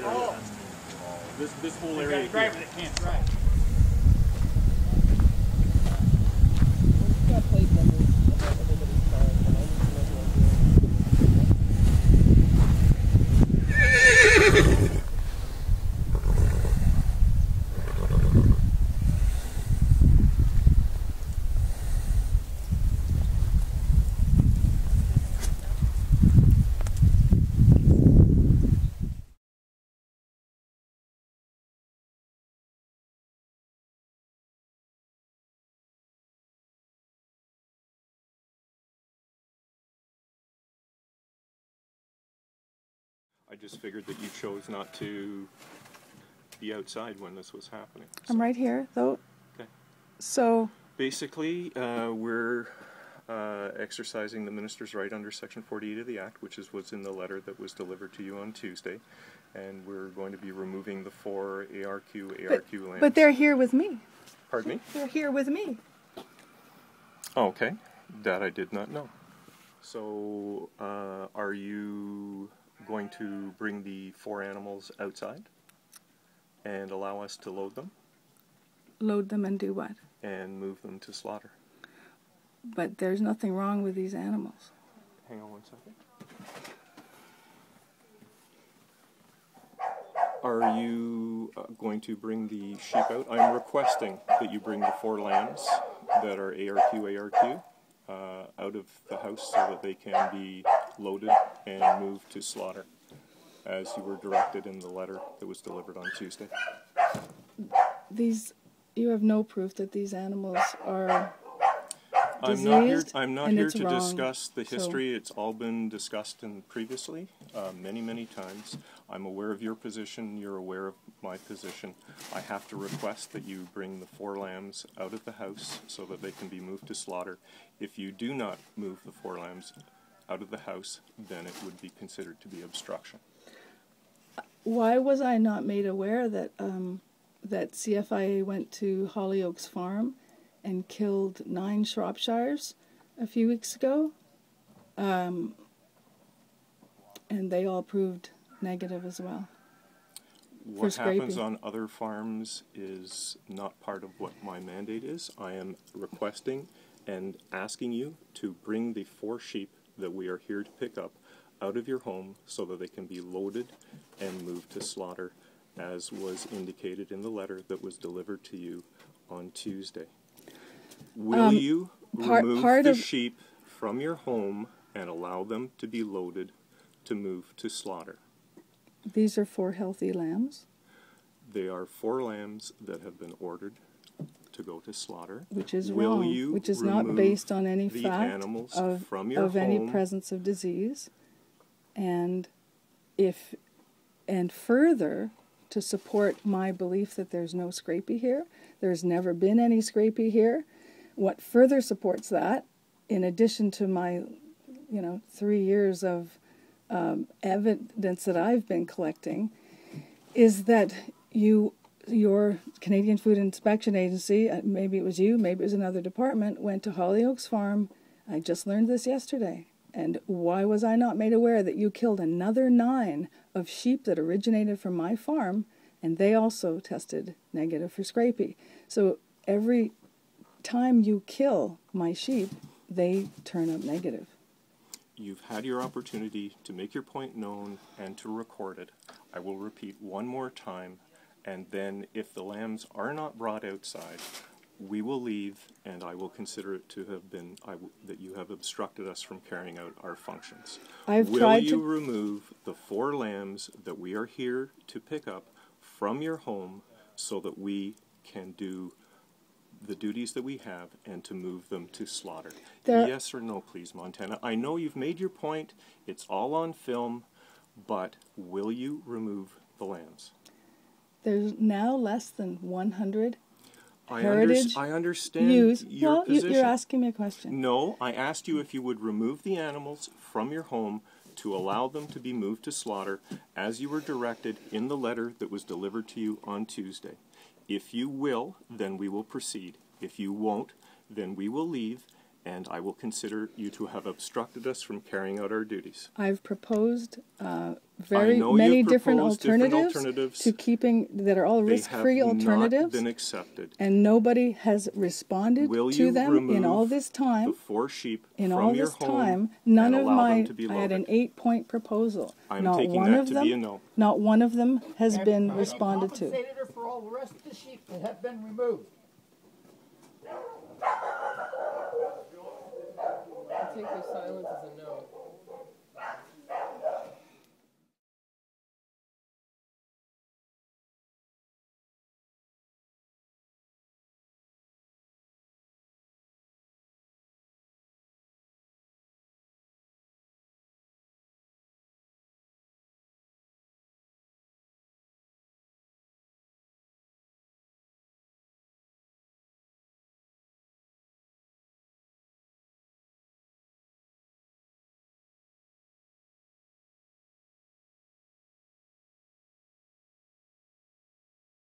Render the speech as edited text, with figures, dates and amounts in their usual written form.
area. This whole area here. Drive it, it can't drive. I just figured that you chose not to be outside when this was happening. So. I'm right here, though. Okay. So basically, we're exercising the minister's right under Section 48 of the Act, which is what's in the letter that was delivered to you on Tuesday, and we're going to be removing the 4 ARQ lands. But they're here with me. Pardon me? They're here with me. Oh, okay, that I did not know. So, are you going to bring the 4 animals outside and allow us to load them? Load them and do what? And move them to slaughter. But there's nothing wrong with these animals. Hang on one second. Are you going to bring the sheep out? I'm requesting that you bring the 4 lambs that are ARQ out of the house so that they can be loaded and moved to slaughter, as you were directed in the letter that was delivered on Tuesday. You have no proof that these animals are diseased. I'm not here to discuss the history. It's all been discussed previously, many, many times. I'm aware of your position. You're aware of my position. I have to request that you bring the 4 lambs out of the house so that they can be moved to slaughter. If you do not move the 4 lambs out of the house, then it would be considered to be obstruction. Why was I not made aware that that CFIA went to Hollyoaks Farm and killed 9 Shropshires a few weeks ago? And they all proved negative as well. What happens on other farms is not part of what my mandate is. I am requesting and asking you to bring the 4 sheep that we are here to pick up out of your home so that they can be loaded and moved to slaughter, as was indicated in the letter that was delivered to you on Tuesday. Will you remove the sheep from your home and allow them to be loaded to move to slaughter? These are 4 healthy lambs? They are 4 lambs that have been ordered to go to slaughter. Which is wrong, which is not based on any fact of any presence of disease. And further, to support my belief that there's no scrapie here, there's never been any scrapie here. What further supports that, in addition to my 3 years of evidence that I've been collecting, is that your Canadian Food Inspection Agency, maybe it was you, maybe it was another department, went to Hollyoaks Farm. I just learned this yesterday. And why was I not made aware that you killed another 9 of sheep that originated from my farm, and they also tested negative for scrapie? So every time you kill my sheep, they turn up negative. You've had your opportunity to make your point known and to record it. I will repeat one more time, and then if the lambs are not brought outside, we will leave, and I will consider it to have been that you have obstructed us from carrying out our functions. Will you remove the 4 lambs that we are here to pick up from your home so that we can do the duties that we have and to move them to slaughter? Yes or no, please, Montana. I know you've made your point. It's all on film, but will you remove the lambs? There's now less than 100 I understand your position. You're asking me a question. No, I asked you if you would remove the animals from your home to allow them to be moved to slaughter as you were directed in the letter that was delivered to you on Tuesday. If you will, then we will proceed. If you won't, then we will leave, and I will consider you to have obstructed us from carrying out our duties. I've proposed I very know many you've different proposed different alternatives to keeping that are all They risk-free have not alternatives, been accepted. and nobody has responded Will to you them in all remove this time. the 4 sheep In from all your this home time, none and of allow them my, to be I had an loaded? 8-point proposal. I'm Not taking one that of to them, be a no. not one of them has been Have responded you to. compensated her for all the rest of the sheep that have been removed? I take your silence as a no.